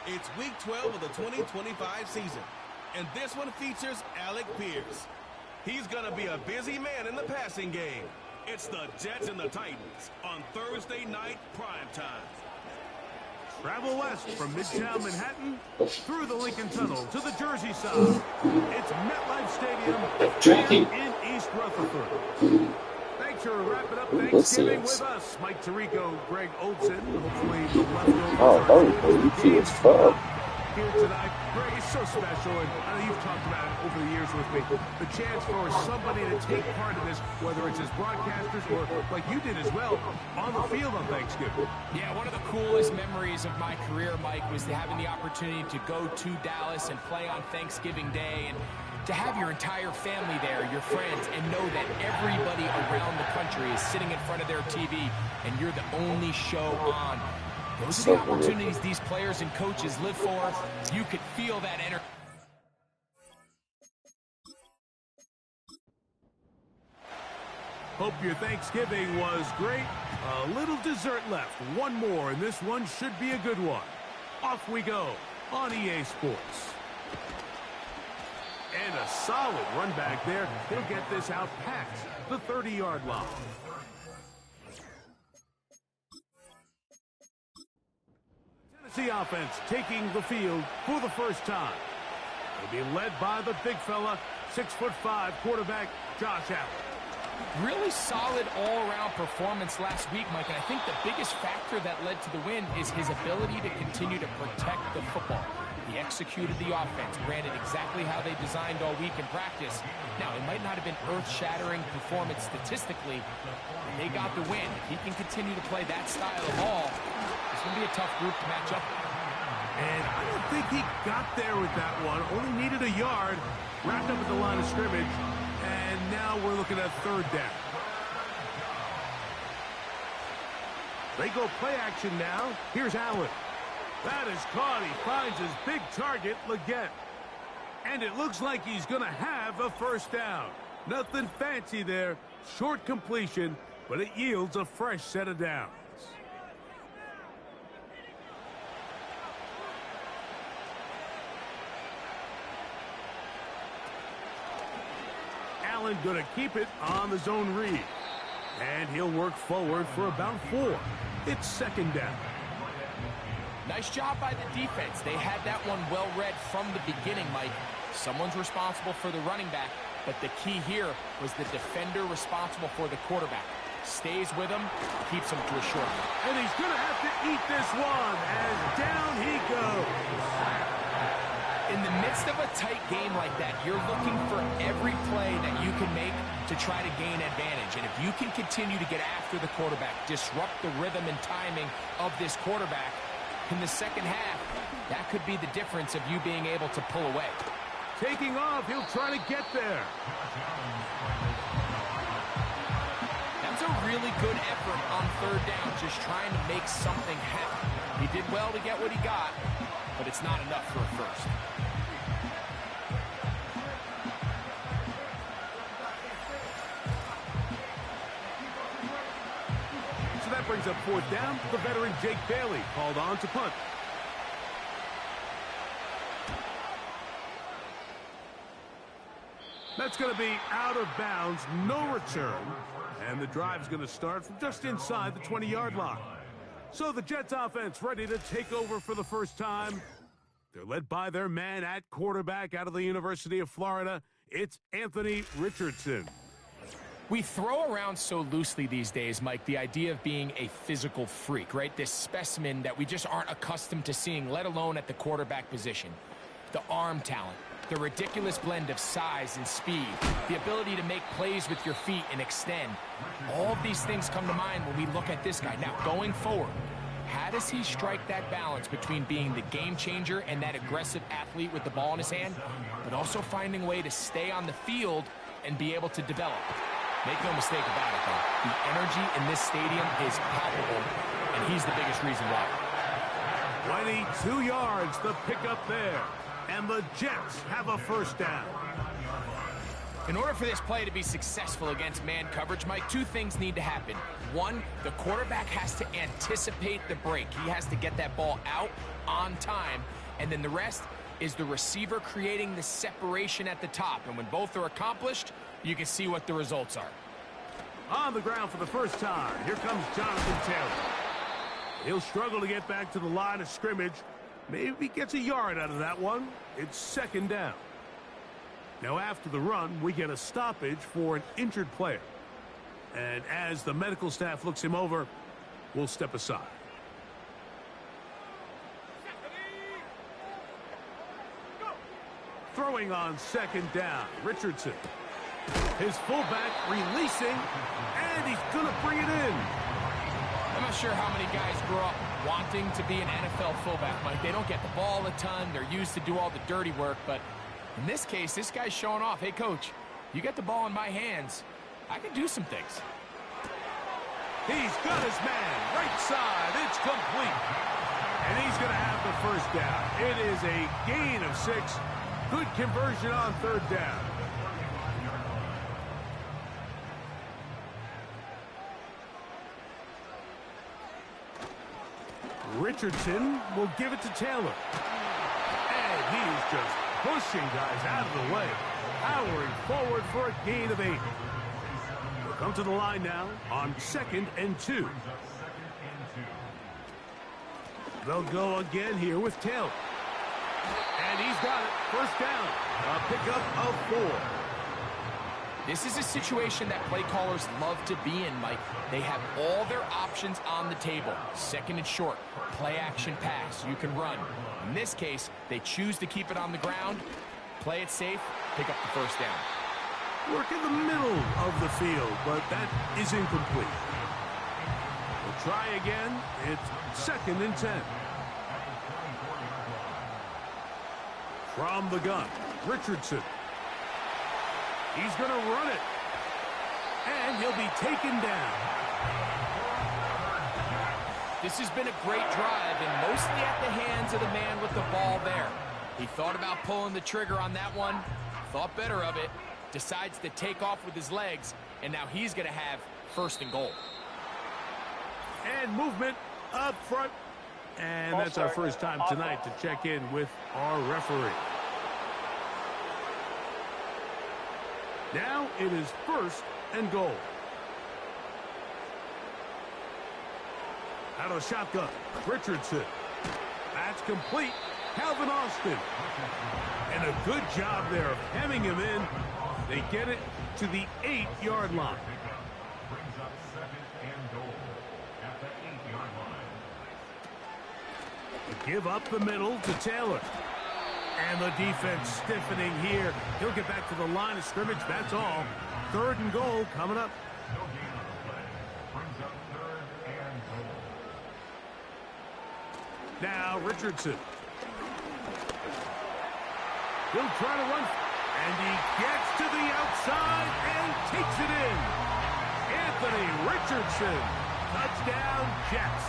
It's week 12 of the 2025 season, and this one features Alec Pierce. He's going to be a busy man in the passing game. It's the Jets and the Titans on Thursday night primetime. Travel west from Midtown Manhattan through the Lincoln Tunnel to the Jersey side. It's MetLife Stadium in East Rutherford. Thanks for wrapping up Thanksgiving with us. Mike Tirico, Greg Olson. Hopefully the leftovers here tonight. Greg, it's so special, and I know you've talked about it over the years with me. The chance for somebody to take part in this, whether it's as broadcasters or like you did as well, on the field on Thanksgiving. Yeah, one of the coolest memories of my career, Mike, was having the opportunity to go to Dallas and play on Thanksgiving Day, and to have your entire family there, your friends, and know that everybody around the country is sitting in front of their TV, and you're the only show on. Those are the opportunities these players and coaches live for. You could feel that energy. Hope your Thanksgiving was great. A little dessert left. One more, and this one should be a good one. Off we go on EA Sports. And a solid run back there. He'll get this out past the 30-yard line. Tennessee offense taking the field for the first time. They'll be led by the big fella, 6'5" quarterback Josh Allen. Really solid all-around performance last week, Mike, and I think the biggest factor that led to the win is his ability to continue to protect the football. He executed the offense, ran it exactly how they designed all week in practice. Now, it might not have been earth-shattering performance statistically, but they got the win. If he can continue to play that style of ball, it's going to be a tough group to match up with. And I don't think he got there with that one. Only needed a yard, wrapped up at the line of scrimmage, and now we're looking at third down. They go play action now. Here's Allen. That is caught. He finds his big target, Leggett. And it looks like he's going to have a first down. Nothing fancy there. Short completion, but it yields a fresh set of downs. Allen going to keep it on the zone read. And he'll work forward for about 4. It's second down. Nice job by the defense. They had that one well read from the beginning, Mike. Someone's responsible for the running back, but the key here was the defender responsible for the quarterback. Stays with him, keeps him to a short. And he's going to have to eat this one as down he goes. In the midst of a tight game like that, you're looking for every play that you can make to try to gain advantage. And if you can continue to get after the quarterback, disrupt the rhythm and timing of this quarterback, in the second half, that could be the difference of you being able to pull away. Taking off, he'll try to get there. That's a really good effort on third down, just trying to make something happen. He did well to get what he got, but it's not enough for a first. That brings up fourth down. The veteran Jake Bailey called on to punt. That's going to be out of bounds, no return. And the drive's going to start from just inside the 20-yard line. So the Jets offense ready to take over for the first time. They're led by their man at quarterback out of the University of Florida. It's Anthony Richardson. We throw around so loosely these days, Mike, the idea of being a physical freak, right? This specimen that we just aren't accustomed to seeing, let alone at the quarterback position. The arm talent, the ridiculous blend of size and speed, the ability to make plays with your feet and extend. All of these things come to mind when we look at this guy. Now, going forward, how does he strike that balance between being the game changer and that aggressive athlete with the ball in his hand, but also finding a way to stay on the field and be able to develop? Make no mistake about it, though. The energy in this stadium is palpable, and he's the biggest reason why. 22 yards, the pickup there. And the Jets have a first down. In order for this play to be successful against man coverage, Mike, two things need to happen. One, the quarterback has to anticipate the break. He has to get that ball out on time. And then the rest is the receiver creating the separation at the top. And when both are accomplished, you can see what the results are. On the ground for the first time, here comes Jonathan Taylor. He'll struggle to get back to the line of scrimmage. Maybe gets a yard out of that one. It's second down. Now after the run, we get a stoppage for an injured player. And as the medical staff looks him over, we'll step aside. Throwing on second down, Richardson. His fullback releasing, and he's going to bring it in. I'm not sure how many guys grow up wanting to be an NFL fullback, Mike. They don't get the ball a ton. They're used to do all the dirty work. But in this case, this guy's showing off. Hey, coach, you get the ball in my hands. I can do some things. He's got his man. Right side. It's complete. And he's going to have the first down. It is a gain of 6. Good conversion on third down. Richardson will give it to Taylor. And he's just pushing guys out of the way. Powering forward for a gain of 8. We'll come to the line now on 2nd and 2. They'll go again here with Taylor. And he's got it. First down. A pickup of 4. This is a situation that play callers love to be in, Mike. They have all their options on the table. Second and short, play action pass, you can run. In this case, they choose to keep it on the ground, play it safe, pick up the first down. Work in the middle of the field, but that is incomplete. We'll try again. It's 2nd and 10. From the gun, Richardson. He's going to run it. And he'll be taken down. This has been a great drive, and mostly at the hands of the man with the ball there. He thought about pulling the trigger on that one, thought better of it, decides to take off with his legs, and now he's going to have 1st and goal. And movement up front. And that's our first time tonight to check in with our referee. Now it is 1st and goal. Out of the shotgun, Richardson. That's complete. Calvin Austin. And a good job there of hemming him in. They get it to the 8-yard line. Give up the middle to Taylor. And the defense stiffening here. He'll get back to the line of scrimmage. That's all. 3rd and goal coming up. Now Richardson. He'll try to run. And he gets to the outside and takes it in. Anthony Richardson. Touchdown, Jets.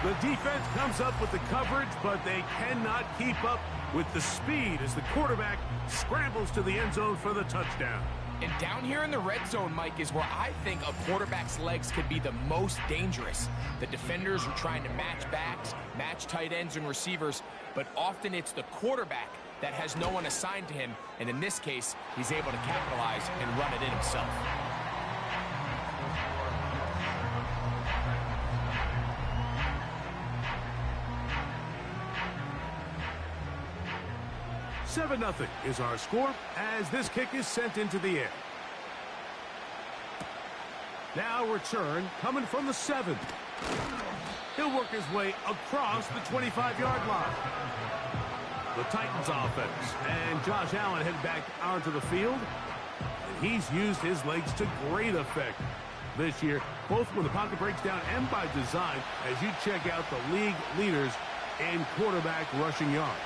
The defense comes up with the coverage, but they cannot keep up with the speed as the quarterback scrambles to the end zone for the touchdown. And down here in the red zone, Mike, is where I think a quarterback's legs could be the most dangerous. The defenders are trying to match backs, match tight ends and receivers, but often it's the quarterback that has no one assigned to him, and in this case, he's able to capitalize and run it in himself. Seven 0 is our score as this kick is sent into the air. Now return coming from the 7. He'll work his way across the 25-yard line. The Titans offense and Josh Allen head back onto the field. And he's used his legs to great effect this year, both when the pocket breaks down and by design, as you check out the league leaders in quarterback rushing yards.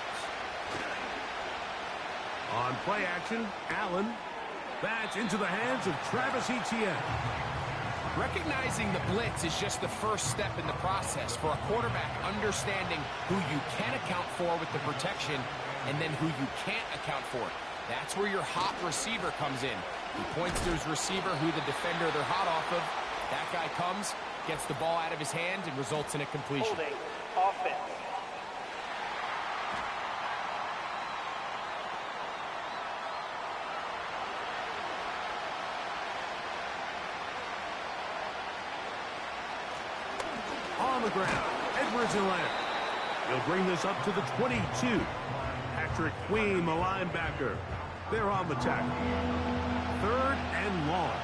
On play action, Allen. That's into the hands of Travis Etienne. Recognizing the blitz is just the first step in the process for a quarterback, understanding who you can account for with the protection and then who you can't account for. That's where your hot receiver comes in. He points to his receiver who the defender they're hot off of. That guy comes, gets the ball out of his hand, and results in a completion. Holding offense. On the ground, Edwards-Helaire. He'll bring this up to the 22. Patrick Queen, the linebacker. They're on the tackle. 3rd and long.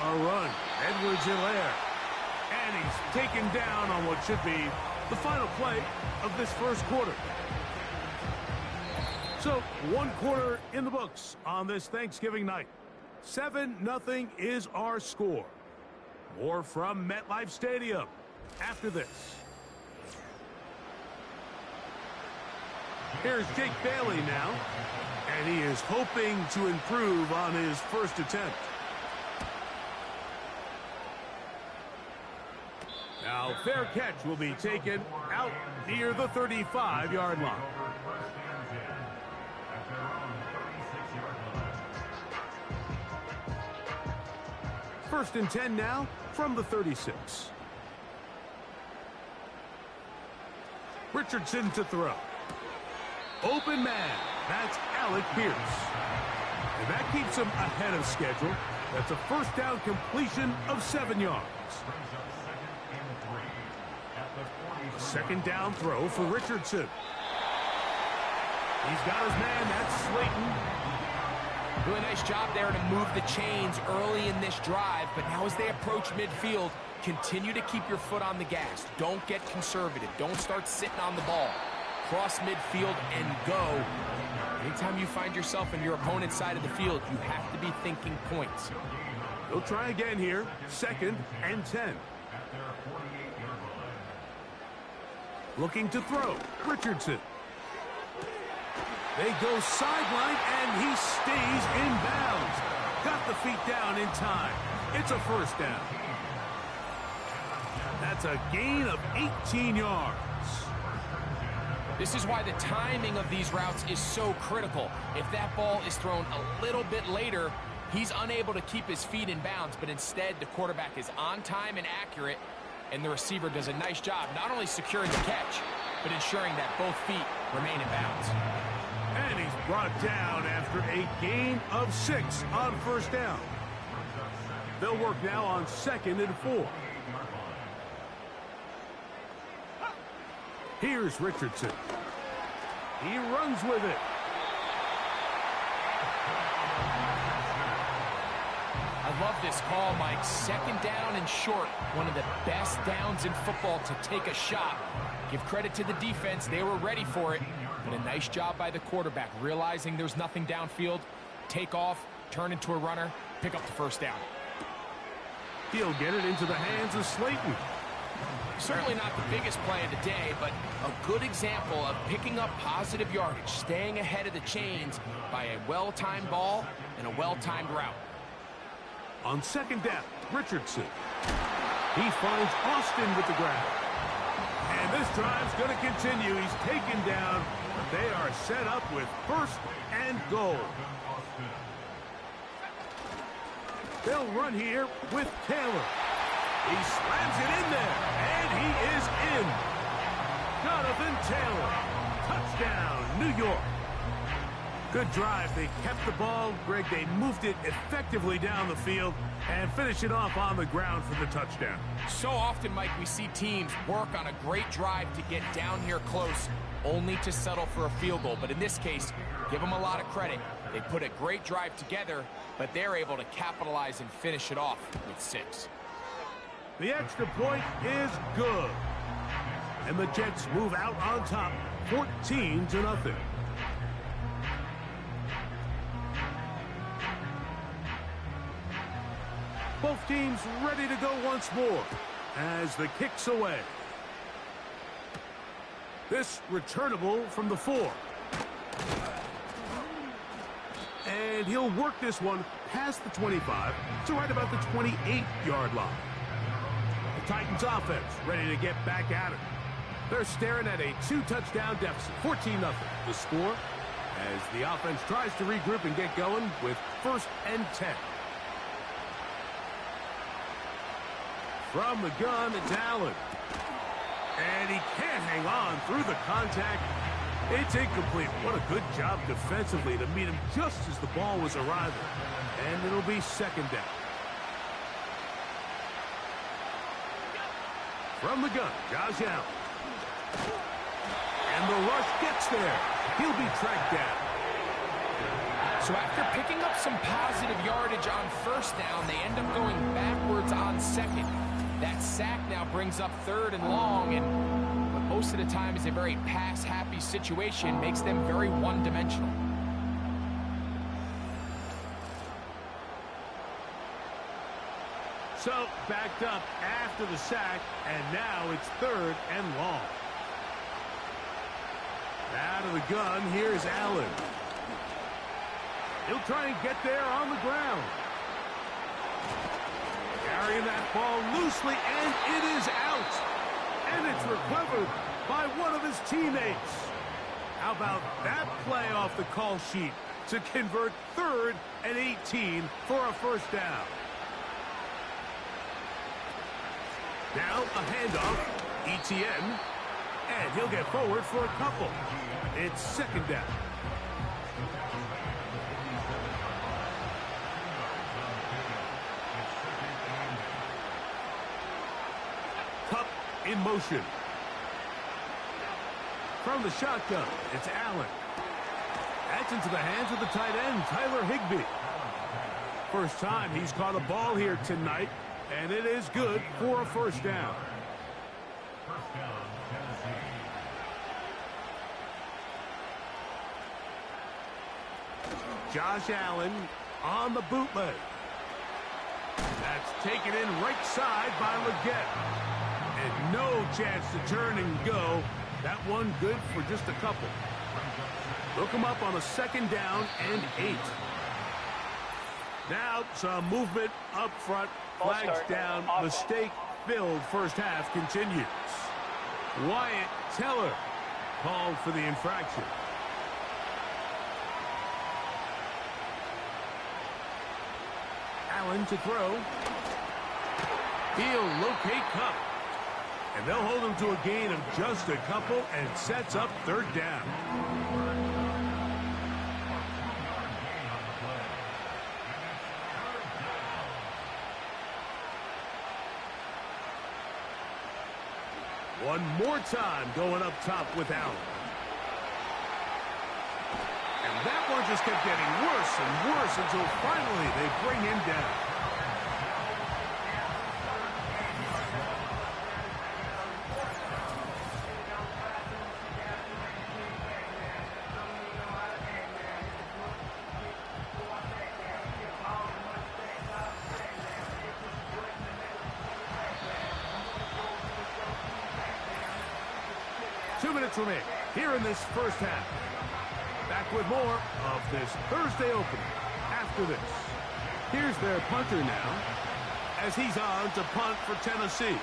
A run. Edwards-Helaire. And he's taken down on what should be the final play of this first quarter. So, 1 quarter in the books on this Thanksgiving night. 7-0 is our score. More from MetLife Stadium after this. Here's Jake Bailey now, and he is hoping to improve on his first attempt. Now, fair catch will be taken out near the 35-yard line. First and 10 now from the 36. Richardson to throw. Open man. That's Alec Pierce. And that keeps him ahead of schedule. That's a first down completion of 7 yards. Second down throw for Richardson. He's got his man. That's Slayton. Really nice job there to move the chains early in this drive, but now as they approach midfield, continue to keep your foot on the gas. Don't get conservative. Don't start sitting on the ball. Cross midfield and go. Anytime you find yourself in your opponent's side of the field, you have to be thinking points. They'll try again here. 2nd and 10. Looking to throw. Richardson. They go sideline, and he stays in bounds. Got the feet down in time. It's a first down. That's a gain of 18 yards. This is why the timing of these routes is so critical. If that ball is thrown a little bit later, he's unable to keep his feet in bounds, but instead the quarterback is on time and accurate, and the receiver does a nice job not only securing the catch, but ensuring that both feet remain in bounds. And he's brought down after a gain of 6 on first down. They'll work now on 2nd and 4. Here's Richardson. He runs with it. I love this call, Mike. 2nd down and short. One of the best downs in football to take a shot. Give credit to the defense. They were ready for it. But a nice job by the quarterback, realizing there's nothing downfield. Take off, turn into a runner, pick up the first down. He'll get it into the hands of Slayton. Certainly not the biggest play of the day, but a good example of picking up positive yardage, staying ahead of the chains by a well-timed ball and a well-timed route. On 2nd down, Richardson. He finds Austin with the grab. And this drive's going to continue. He's taken down, but they are set up with 1st and goal. They'll run here with Taylor. He slams it in there, and he is in. Jonathan Taylor. Touchdown, New York. Good drive. They kept the ball. Greg, they moved it effectively down the field and finish it off on the ground for the touchdown. So often, Mike, we see teams work on a great drive to get down here close, only to settle for a field goal. But in this case, give them a lot of credit. They put a great drive together, but they're able to capitalize and finish it off with 6. The extra point is good. And the Jets move out on top, 14-0. Both teams ready to go once more as the kick's away. This returnable from the 4. And he'll work this one past the 25 to right about the 28-yard line. The Titans offense ready to get back at it. They're staring at a 2-touchdown deficit, 14-0. The score as the offense tries to regroup and get going with 1st and 10. From the gun, it's Allen. And he can't hang on through the contact. It's incomplete. What a good job defensively to meet him just as the ball was arriving. And it'll be 2nd down. From the gun, Josh Allen. And the rush gets there. He'll be tracked down. So after picking up some positive yardage on 1st down, they end up going backwards on 2nd. That sack now brings up 3rd and long, and what most of the time is a very pass-happy situation, makes them very one-dimensional. So, backed up after the sack, and now it's 3rd and long. Out of the gun, here's Allen. He'll try and get there on the ground. Carrying that ball loosely, and it is out. And it's recovered by one of his teammates. How about that play off the call sheet to convert 3rd and 18 for a 1st down? Now a handoff, ETN, and he'll get forward for a couple. It's 2nd down. Cup in motion. From the shotgun, it's Allen. That's into the hands of the tight end, Tyler Higbee. First time he's caught a ball here tonight, and it is good for a 1st down. Josh Allen on the bootleg. That's taken in right side by Leggett. And no chance to turn and go. That one good for just a couple. Look him up on a 2nd down and 8. Now some movement up front. Flags down. Mistake-filled 1st half continues. Wyatt Teller called for the infraction. Allen to throw. He'll locate Cup. And they'll hold him to a gain of just a couple and sets up 3rd down. One more time going up top with Allen. And that one just kept getting worse and worse until finally they bring him down. Remaining here in this 1st half. Back with more of this Thursday opener after this. Here's their punter now as he's on to punt for Tennessee.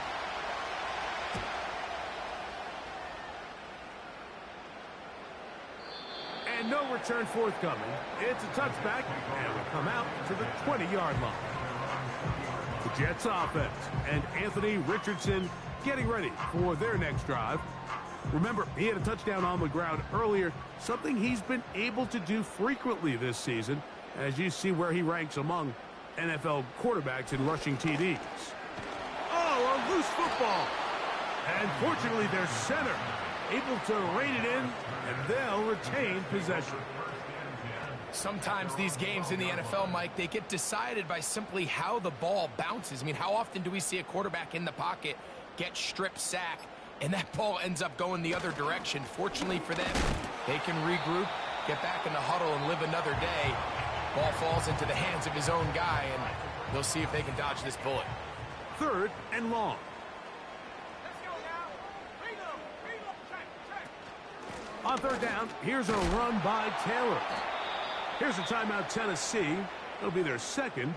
And no return forthcoming. It's a touchback, and will come out to the 20-yard line. The Jets offense and Anthony Richardson getting ready for their next drive. Remember, he had a touchdown on the ground earlier, something he's been able to do frequently this season, as you see where he ranks among NFL quarterbacks in rushing TDs. Oh, a loose football. And fortunately, their center able to rein it in, and they'll retain possession. Sometimes these games in the NFL, Mike, they get decided by simply how the ball bounces. I mean, how often do we see a quarterback in the pocket get strip sack, and that ball ends up going the other direction? Fortunately for them, they can regroup, get back in the huddle, and live another day. Ball falls into the hands of his own guy, and they'll see if they can dodge this bullet. 3rd and long. On 3rd down, here's a run by Taylor. Here's a timeout, Tennessee. It'll be their 2nd.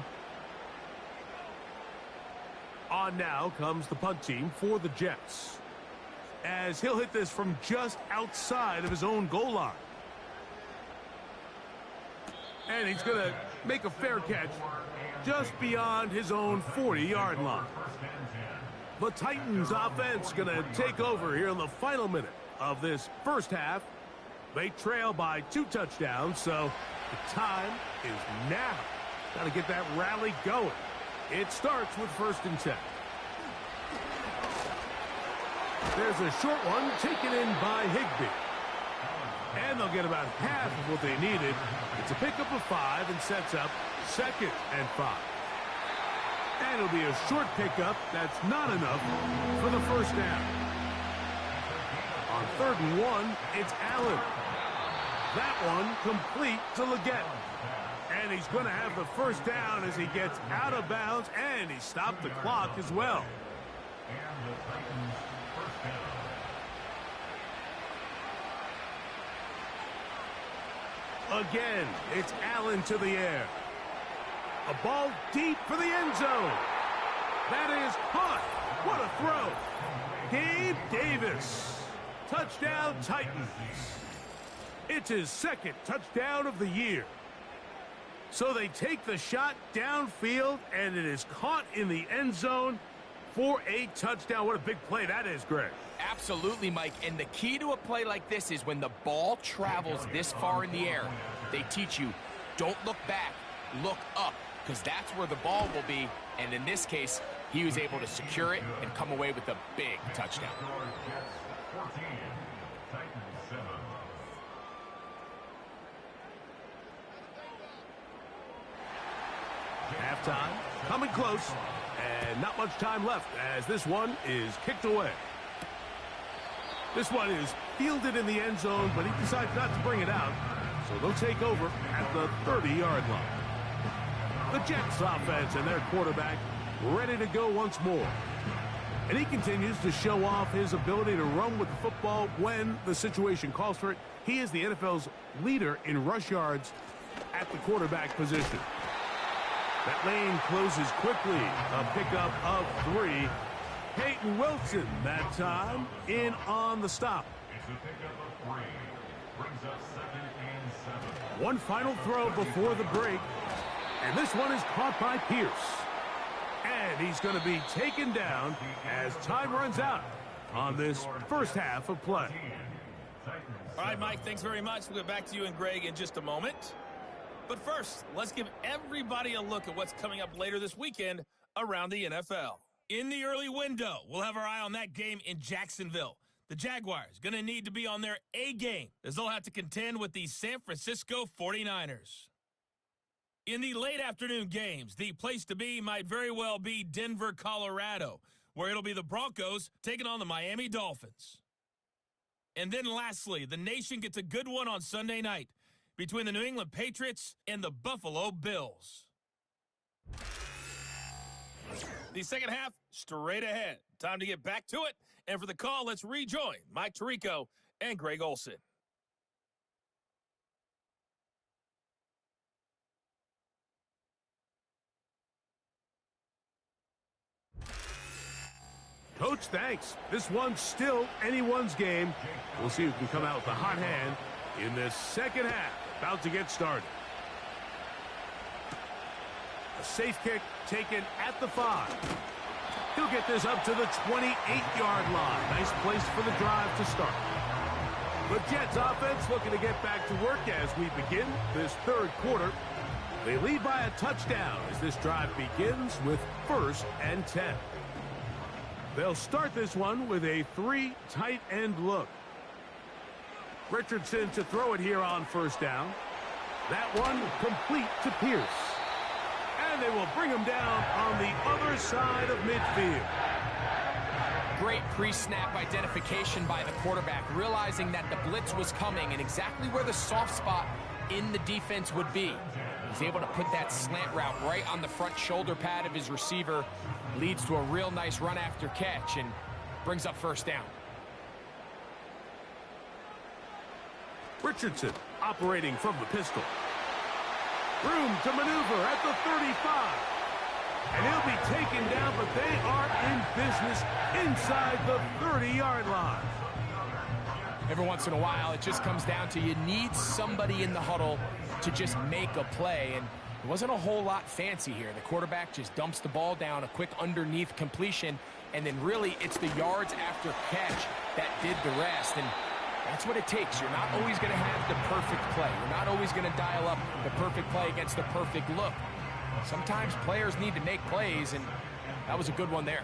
On now comes the punt team for the Jets. as he'll hit this from just outside of his own goal line. And he's going to make a fair catch just beyond his own 40-yard line. The Titans offense going to take over here in the final minute of this first half. They trail by 2 touchdowns, so the time is now. Got to get that rally going. It starts with 1st and 10. There's a short one taken in by Higbee. And they'll get about half of what they needed. It's a pickup of 5 and sets up 2nd and 5. And it'll be a short pickup. That's not enough for the first down. On 3rd and 1, it's Allen. That one complete to Leggett. And he's going to have the first down as he gets out of bounds, and he stopped the clock as well. And the Titans first down. Again, it's Allen to the air. A ball deep for the end zone. That is caught. What a throw. Gabe Davis. Touchdown Titans. It's his 2nd touchdown of the year. So they take the shot downfield, and it is caught in the end zone for a touchdown. What a big play that is, Greg. Absolutely, Mike. And the key to a play like this is when the ball travels this far in the air, they teach you, don't look back, look up, because that's where the ball will be. And in this case, he was able to secure it and come away with a big touchdown. Halftime, coming close, and not much time left as this one is kicked away. This one is fielded in the end zone, but he decides not to bring it out, so they'll take over at the 30-yard line. The Jets offense and their quarterback ready to go once more. And he continues to show off his ability to run with the football when the situation calls for it. He is the NFL's leader in rush yards at the quarterback position. That lane closes quickly. A pickup of 3. Peyton Wilson that time in on the stop. It's a pickup of 3. Brings up 2nd and 7. One final throw before the break. And this one is caught by Pierce. And he's going to be taken down as time runs out on this first half of play. All right, Mike, thanks very much. We'll get back to you and Greg in just a moment. But first, let's give everybody a look at what's coming up later this weekend around the NFL. In the early window, we'll have our eye on that game in Jacksonville. The Jaguars going to need to be on their A game as they'll have to contend with the San Francisco 49ers. In the late afternoon games, the place to be might very well be Denver, Colorado, where it'll be the Broncos taking on the Miami Dolphins. And then lastly, the nation gets a good one on Sunday night between the New England Patriots and the Buffalo Bills. The second half, straight ahead. Time to get back to it. And for the call, let's rejoin Mike Tirico and Greg Olsen. Coach, thanks. This one's still anyone's game. We'll see who can come out with the hot hand in this second half. About to get started. A safe kick taken at the 5. He'll get this up to the 28-yard line. Nice place for the drive to start. The Jets offense looking to get back to work as we begin this third quarter. They lead by a touchdown as this drive begins with 1st and 10. They'll start this one with a 3 tight end look. Richardson to throw it here on 1st down. That one complete to Pierce. And they will bring him down on the other side of midfield. Great pre-snap identification by the quarterback, realizing that the blitz was coming and exactly where the soft spot in the defense would be. He's able to put that slant route right on the front shoulder pad of his receiver. Leads to a real nice run after catch and brings up 1st down. Richardson operating from the pistol. Room to maneuver at the 35. And he'll be taken down, but they are in business inside the 30-yard line. Every once in a while, it just comes down to you need somebody in the huddle to just make a play, and it wasn't a whole lot fancy here. The quarterback just dumps the ball down, a quick underneath completion, and then really it's the yards after catch that did the rest, and that's what it takes. You're not always going to have the perfect play. You're not always going to dial up the perfect play against the perfect look. Sometimes players need to make plays, and that was a good one there.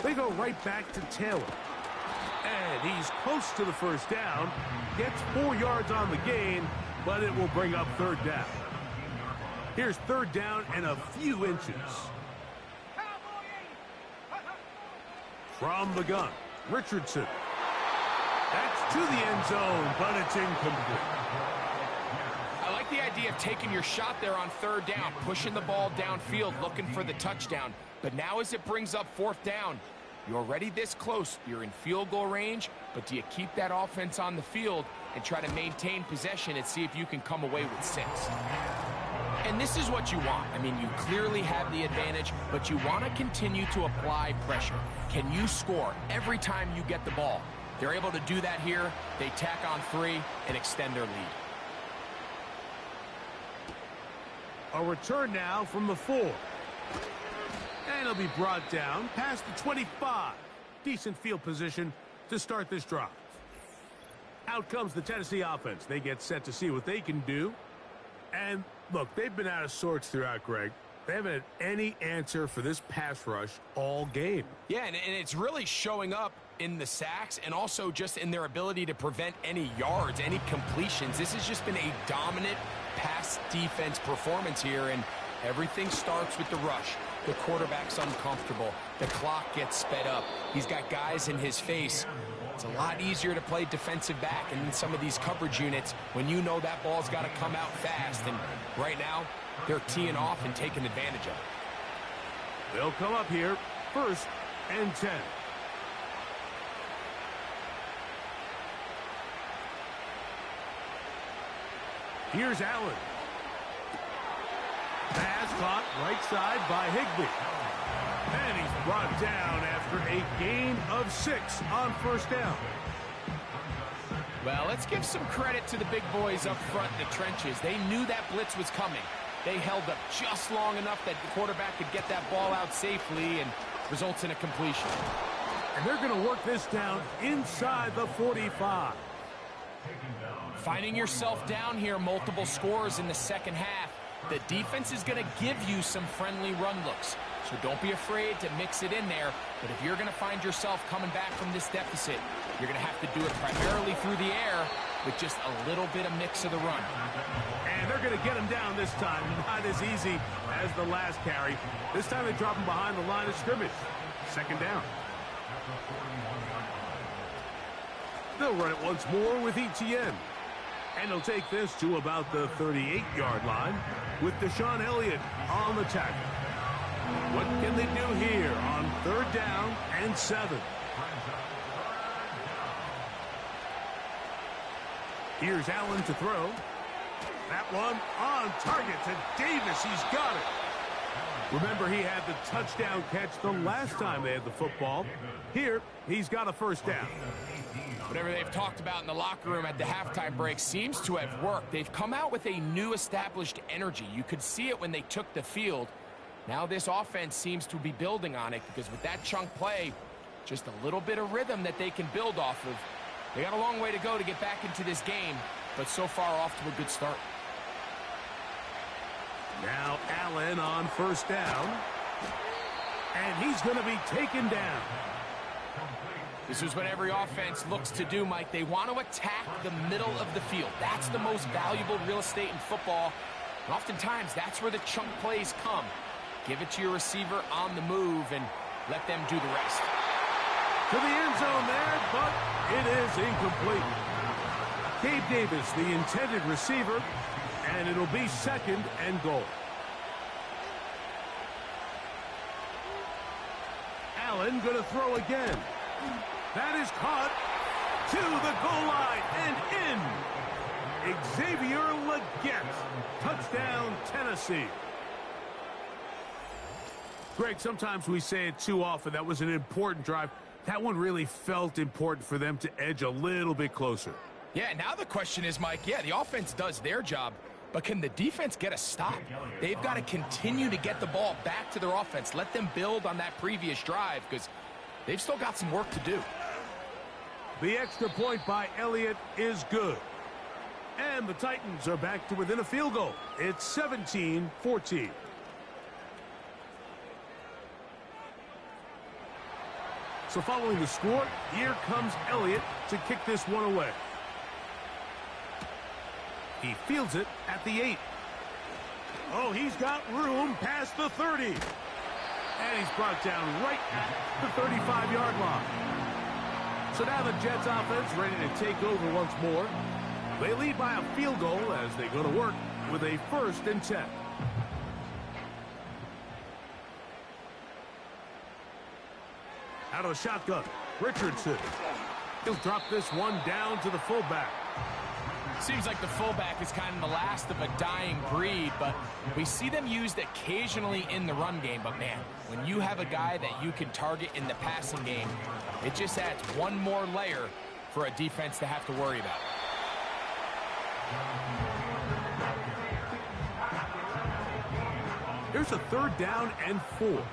They go right back to Taylor. And he's close to the first down. Gets 4 yards on the gain, but it will bring up third down. Here's third down and a few inches. From the gun, Richardson. That's to the end zone, but it's incomplete. I like the idea of taking your shot there on third down, pushing the ball downfield, looking for the touchdown. But now as it brings up fourth down, you're already this close. You're in field goal range, but do you keep that offense on the field and try to maintain possession and see if you can come away with 6? And this is what you want. I mean, you clearly have the advantage, but you want to continue to apply pressure. Can you score every time you get the ball? They're able to do that here. They tack on 3 and extend their lead. A return now from the 4. And he'll be brought down past the 25. Decent field position to start this drive. Out comes the Tennessee offense. They get set to see what they can do. And look, they've been out of sorts throughout, Greg. They haven't had any answer for this pass rush all game. Yeah, and it's really showing up in the sacks and also just in their ability to prevent any yards, any completions. This has just been a dominant pass defense performance here, and everything starts with the rush. The quarterback's uncomfortable. The clock gets sped up. He's got guys in his face. It's a lot easier to play defensive back and in some of these coverage units when you know that ball's got to come out fast. And right now, they're teeing off and taking advantage of it. They'll come up here, 1st and 10. Here's Allen. Pass caught right side by Higbee. And he's brought down after a gain of 6 on first down. Well, let's give some credit to the big boys up front in the trenches. They knew that blitz was coming. They held up just long enough that the quarterback could get that ball out safely and results in a completion. And they're going to work this down inside the 45. Finding yourself down here, multiple scores in the second half. The defense is going to give you some friendly run looks. So don't be afraid to mix it in there. But if you're going to find yourself coming back from this deficit, you're going to have to do it primarily through the air with just a little bit of mix of the run. And they're going to get him down this time. Not as easy as the last carry. This time they drop him behind the line of scrimmage. Second down. They'll run it once more with ETN. And he'll take this to about the 38-yard line with Deshaun Elliott on the tackle. What can they do here on 3rd down and 7? Here's Allen to throw. That one on target to Davis. He's got it. Remember, he had the touchdown catch the last time they had the football. Here, he's got a first down. Whatever they've talked about in the locker room at the halftime break seems to have worked. They've come out with a new established energy. You could see it when they took the field. Now this offense seems to be building on it because with that chunk play, just a little bit of rhythm that they can build off of. They got a long way to go to get back into this game, but so far off to a good start. Now Allen on first down. And he's going to be taken down. This is what every offense looks to do, Mike. They want to attack the middle of the field. That's the most valuable real estate in football. And oftentimes, that's where the chunk plays come. Give it to your receiver on the move and let them do the rest. To the end zone there, but it is incomplete. Gabe Davis, the intended receiver, and it'll be 2nd and goal. Allen going to throw again. That is caught to the goal line and in. Xavier Legette. Touchdown, Tennessee. Greg, sometimes we say it too often. That was an important drive. That one really felt important for them to edge a little bit closer. Yeah, now the question is, Mike, yeah, the offense does their job, but can the defense get a stop? They've got to continue to get the ball back to their offense. Let them build on that previous drive because they've still got some work to do. The extra point by Elliott is good. And the Titans are back to within a field goal. It's 17-14. So following the score, here comes Elliott to kick this one away. He fields it at the 8. Oh, he's got room past the 30. And he's brought down right at the 35-yard line. So now the Jets offense ready to take over once more. They lead by a field goal as they go to work with a 1st and 10. Out of the shotgun, Richardson. He'll drop this one down to the fullback. Seems like the fullback is kind of the last of a dying breed, but we see them used occasionally in the run game. But, man, when you have a guy that you can target in the passing game, it just adds one more layer for a defense to have to worry about. Here's a 3rd down and 4.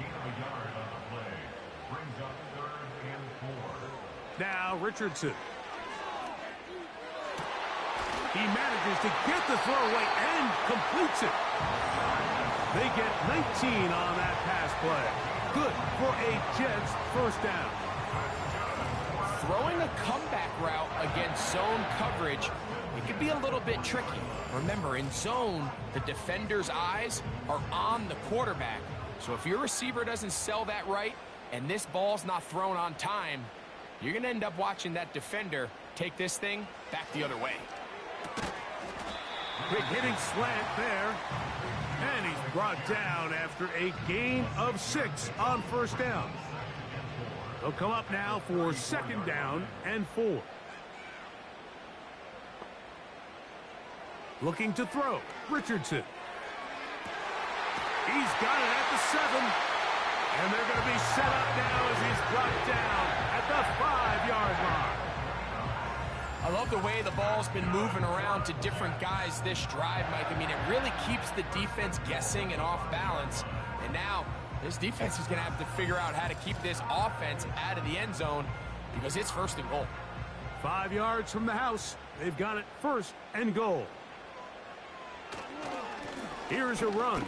Now Richardson. He manages to get the throw away and completes it. They get 19 on that pass play. Good for a Jets 1st down. Throwing a comeback route against zone coverage, it can be a little bit tricky. Remember, in zone, the defender's eyes are on the quarterback. So if your receiver doesn't sell that right and this ball's not thrown on time, you're going to end up watching that defender take this thing back the other way. Quick hitting slant there. And he's brought down after a gain of 6 on 1st down. They'll come up now for 2nd down and 4. Looking to throw. Richardson. He's got it at the 7. And they're going to be set up now as he's brought down at the 5-yard line. I love the way the ball's been moving around to different guys this drive, Mike. I mean, it really keeps the defense guessing and off balance. And now this defense is going to have to figure out how to keep this offense out of the end zone because it's 1st and goal. 5 yards from the house. They've got it 1st and goal. Here's a run.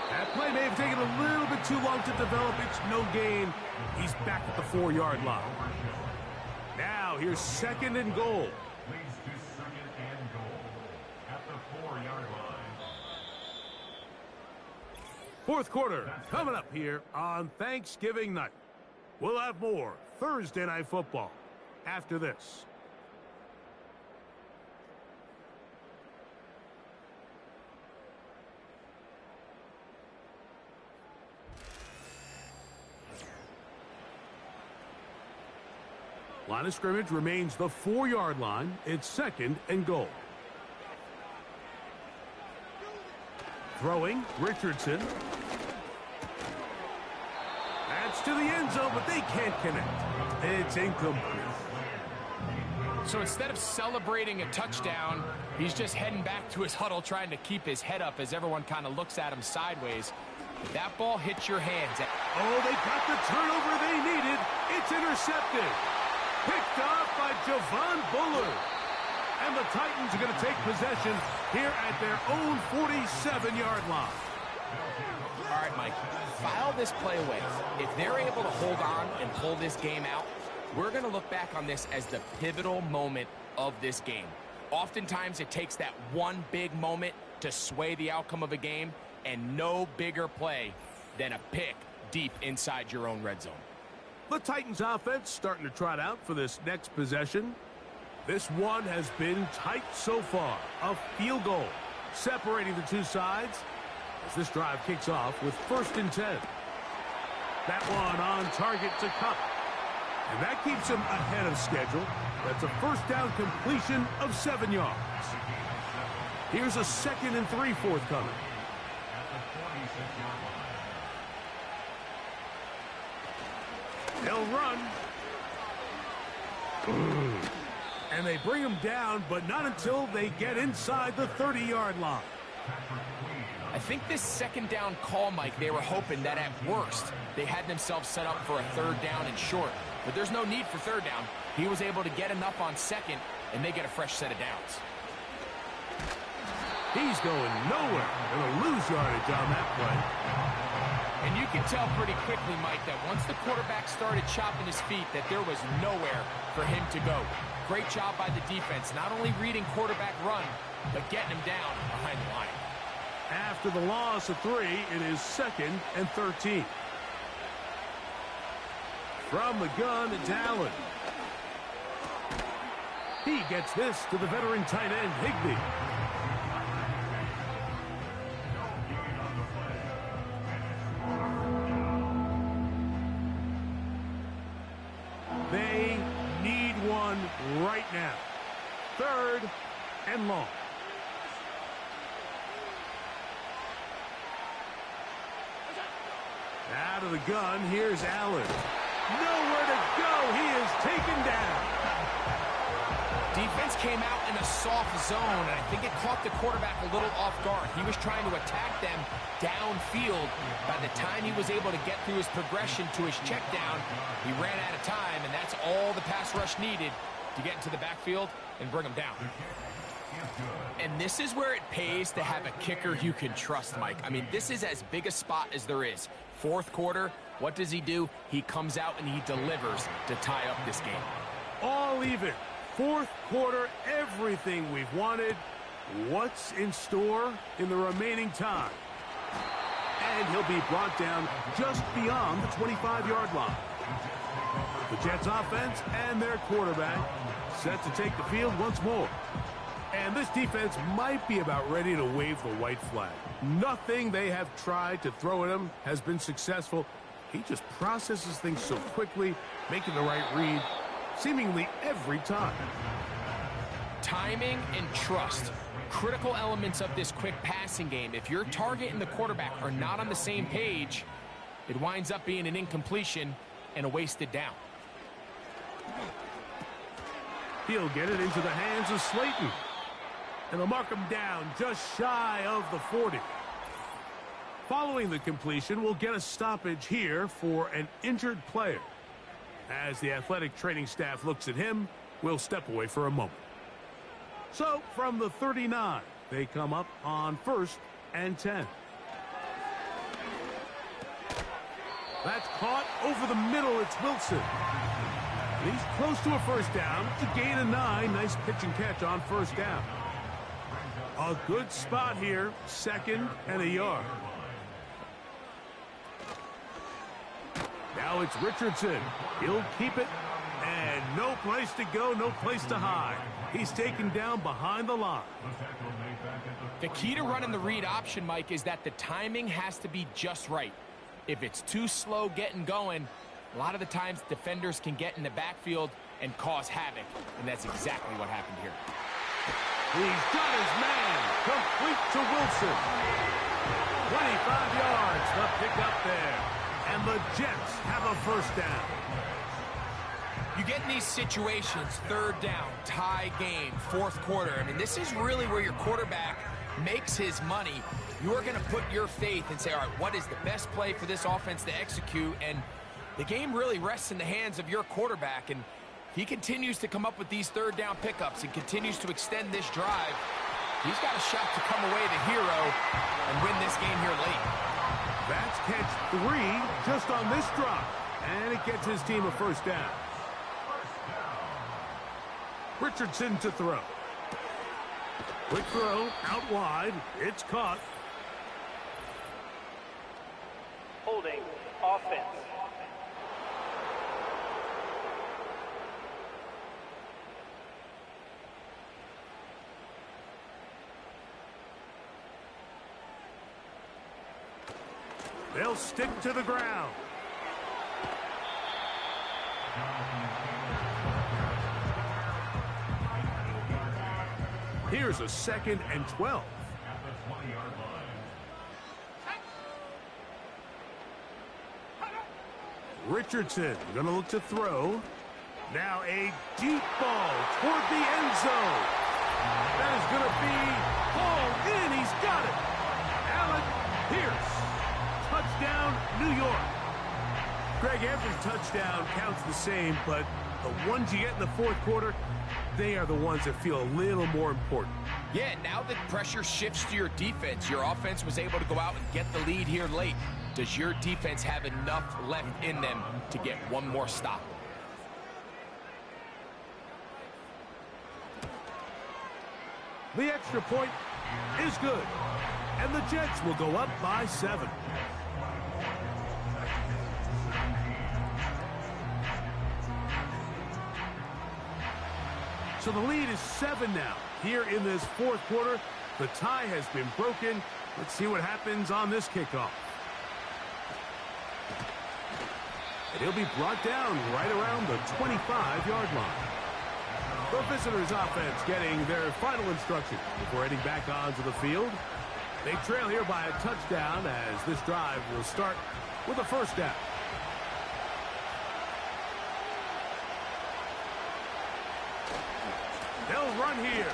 That play may have taken a little bit too long to develop. It's no gain. He's back at the 4-yard line. Now here's 2nd and goal. Leads to 2nd and goal at the 4-yard line. 4th quarter coming up here on Thanksgiving night. We'll have more Thursday Night Football after this. Line of scrimmage remains the 4-yard line. It's 2nd and goal. Throwing, Richardson. That's to the end zone, but they can't connect. It's incomplete. So instead of celebrating a touchdown, he's just heading back to his huddle trying to keep his head up as everyone kind of looks at him sideways. If that ball hits your hands. Oh, they got the turnover they needed. It's intercepted. Picked off by Javon Bullard. And the Titans are going to take possession here at their own 47-yard line. All right, Mike, file this play away. If they're able to hold on and pull this game out, we're going to look back on this as the pivotal moment of this game. Oftentimes, it takes that one big moment to sway the outcome of a game, and no bigger play than a pick deep inside your own red zone. The Titans offense starting to trot out for this next possession. This one has been tight so far. A field goal separating the two sides as this drive kicks off with 1st and 10. That one on target to Cup. And that keeps him ahead of schedule. That's a 1st down completion of 7 yards. Here's a 2nd and 3 forthcoming. They'll run. And they bring him down, but not until they get inside the 30-yard line. I think this 2nd down call, Mike, they were hoping that at worst they had themselves set up for a 3rd down and short. But there's no need for 3rd down. He was able to get enough on 2nd, and they get a fresh set of downs. He's going nowhere. Going to lose yardage on that play. And you can tell pretty quickly, Mike, that once the quarterback started chopping his feet, that there was nowhere for him to go. Great job by the defense, not only reading quarterback run, but getting him down behind the line. After the loss of 3, it is 2nd and 13. From the gun, it's Allen. He gets this to the veteran tight end, Higbee. They need one right now. 3rd and long. Out of the gun, here's Allen. Nowhere to go. He is taken down. Defense came out in a soft zone, and I think it caught the quarterback a little off guard. He was trying to attack them downfield. By the time he was able to get through his progression to his check down, he ran out of time, and that's all the pass rush needed to get into the backfield and bring him down. And this is where it pays to have a kicker you can trust, Mike. I mean, this is as big a spot as there is. 4th quarter, what does he do? He comes out and he delivers to tie up this game. All even. 4th quarter, everything we've wanted. What's in store in the remaining time? And he'll be brought down just beyond the 25-yard line. The Jets offense and their quarterback set to take the field once more. And this defense might be about ready to wave the white flag. Nothing they have tried to throw at him has been successful. He just processes things so quickly, making the right read seemingly every time. Timing and trust, critical elements of this quick passing game. If your target and the quarterback are not on the same page, it winds up being an incompletion and a wasted down. He'll get it into the hands of Slayton. And they'll mark him down just shy of the 40. Following the completion, we'll get a stoppage here for an injured player. As the athletic training staff looks at him, we'll step away for a moment. So, from the 39, they come up on 1st and 10. That's caught over the middle. It's Wilson. He's close to a 1st down. It's a gain of 9. Nice pitch and catch on 1st down. A good spot here, 2nd and a yard. Now it's Richardson. He'll keep it, and no place to go, no place to hide. He's taken down behind the line. The key to running the read option, Mike, is that the timing has to be just right. If it's too slow getting going, a lot of the times defenders can get in the backfield and cause havoc, and that's exactly what happened here. He's got his man, complete to Wilson. 25 yards, the pickup there. And the Jets have a 1st down. You get in these situations, 3rd down, tie game, 4th quarter. I mean, this is really where your quarterback makes his money. You're going to put your faith and say, all right, what is the best play for this offense to execute? And the game really rests in the hands of your quarterback. And he continues to come up with these 3rd down pickups and continues to extend this drive. He's got a shot to come away the hero and win this game here late. That's catch 3 just on this drive. And it gets his team a 1st down. Richardson to throw. Quick throw, out wide. It's caught. Holding, offense. They'll stick to the ground. Here's a 2nd and 12. At the 20-yard line. Richardson gonna look to throw. Now a deep ball toward the end zone. That is gonna be hauled in. He's got it. Alec Pierce. Touchdown, New York. Greg, every touchdown counts the same, but the ones you get in the fourth quarter, they are the ones that feel a little more important. Yeah, now that pressure shifts to your defense, your offense was able to go out and get the lead here late. Does your defense have enough left in them to get one more stop? The extra point is good, and the Jets will go up by 7. So the lead is 7 now. Here in this fourth quarter, the tie has been broken. Let's see what happens on this kickoff. And he'll be brought down right around the 25-yard line. The visitors' offense getting their final instructions before heading back onto the field. They trail here by a touchdown as this drive will start with a first down. They'll run here.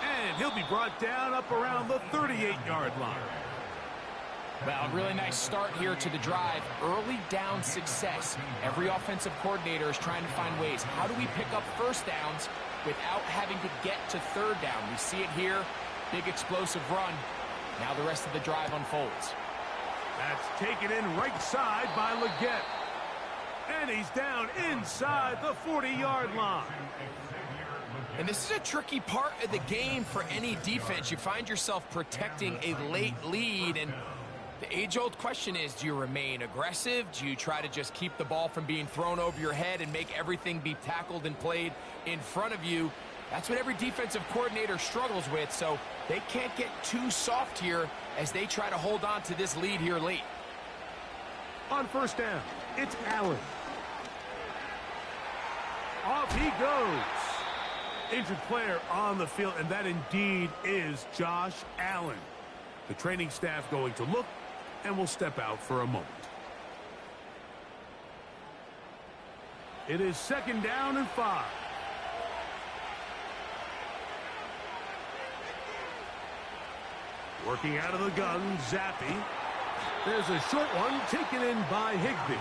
And he'll be brought down up around the 38-yard line. Well, a really nice start here to the drive. Early down success. Every offensive coordinator is trying to find ways. How do we pick up first downs without having to get to third down? We see it here. Big explosive run. Now the rest of the drive unfolds. That's taken in right side by Leggett. And he's down inside the 40-yard line. And this is a tricky part of the game for any defense. You find yourself protecting a late lead, and the age-old question is, do you remain aggressive? Do you try to just keep the ball from being thrown over your head and make everything be tackled and played in front of you? That's what every defensive coordinator struggles with, so they can't get too soft here as they try to hold on to this lead here late. On first down, it's Allen. Off he goes. Injured player on the field, and that indeed is Josh Allen. The training staff going to look, and will step out for a moment. It is 2nd down and 5. Working out of the gun, Zappi. There's a short one taken in by Higbee.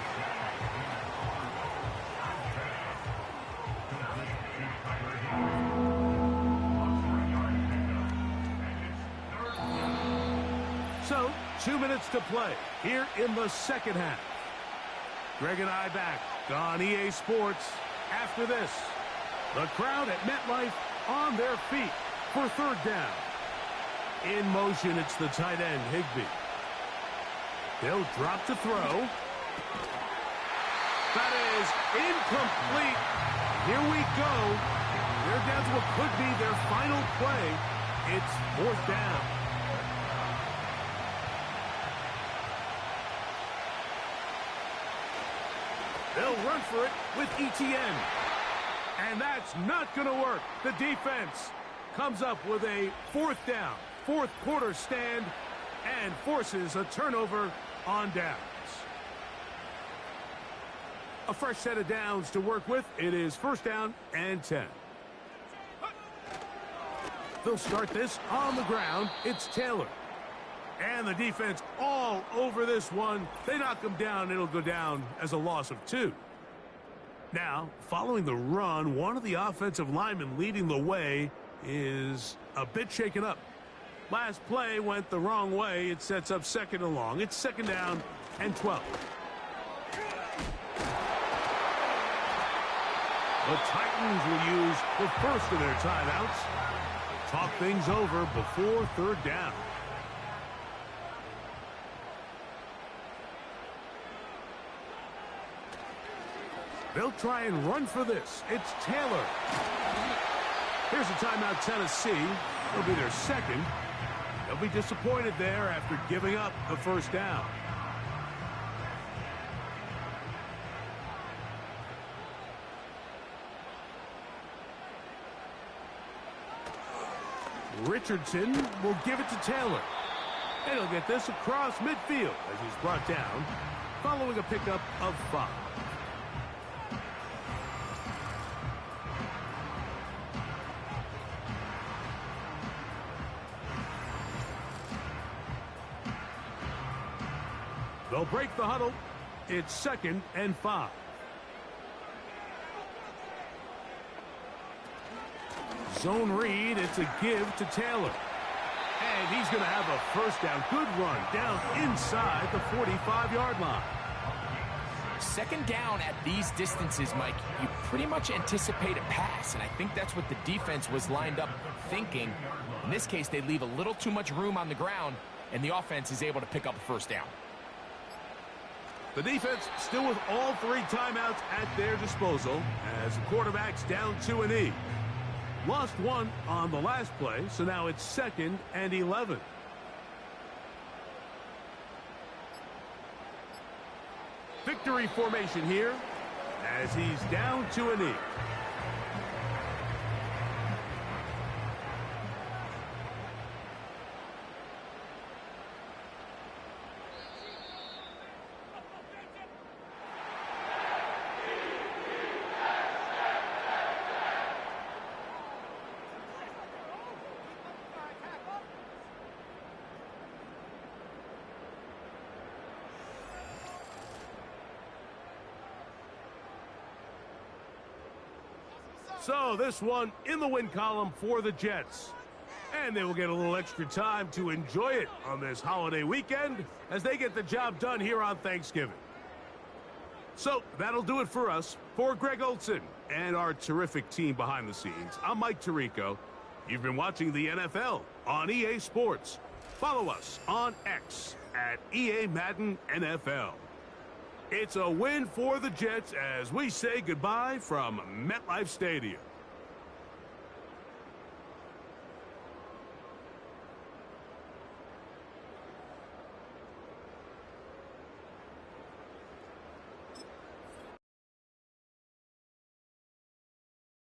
So, 2 minutes to play here in the second half. Greg and I back on EA Sports after this. The crowd at MetLife on their feet for third down. In motion, it's the tight end, Higbee. They'll drop to throw. That is incomplete. Here we go. They're down to what could be their final play. It's 4th down. They'll run for it with ETN. And that's not going to work. The defense comes up with a 4th down, fourth quarter stand, and forces a turnover on downs. A fresh set of downs to work with. It is 1st down and 10. They'll start this on the ground. It's Taylor. And the defense all over this one. They knock him down. It'll go down as a loss of 2. Now, following the run, one of the offensive linemen leading the way is a bit shaken up. Last play went the wrong way. It sets up 2nd and long. It's 2nd down and 12. The Titans will use the first of their timeouts. Talk things over before 3rd down. They'll try and run for this. It's Taylor. Here's a timeout, Tennessee. It'll be their 2nd. They'll be disappointed there after giving up the 1st down. Richardson will give it to Taylor. And he'll get this across midfield as he's brought down, following a pickup of 5. They'll break the huddle. It's 2nd and 5. Zone read, it's a give to Taylor. And he's going to have a first down. Good run down inside the 45-yard line. 2nd down at these distances, Mike, you pretty much anticipate a pass, and I think that's what the defense was lined up thinking. In this case, they leave a little too much room on the ground, and the offense is able to pick up a first down. The defense still with all 3 timeouts at their disposal as the quarterback's down to a knee. Lost 1 on the last play, so now it's 2nd and 11. Victory formation here as he's down to a knee. So this one in the win column for the Jets. And they will get a little extra time to enjoy it on this holiday weekend as they get the job done here on Thanksgiving. So that'll do it for us. For Greg Olson and our terrific team behind the scenes, I'm Mike Tirico. You've been watching the NFL on EA Sports. Follow us on X at EA Madden NFL. It's a win for the Jets as we say goodbye from MetLife Stadium.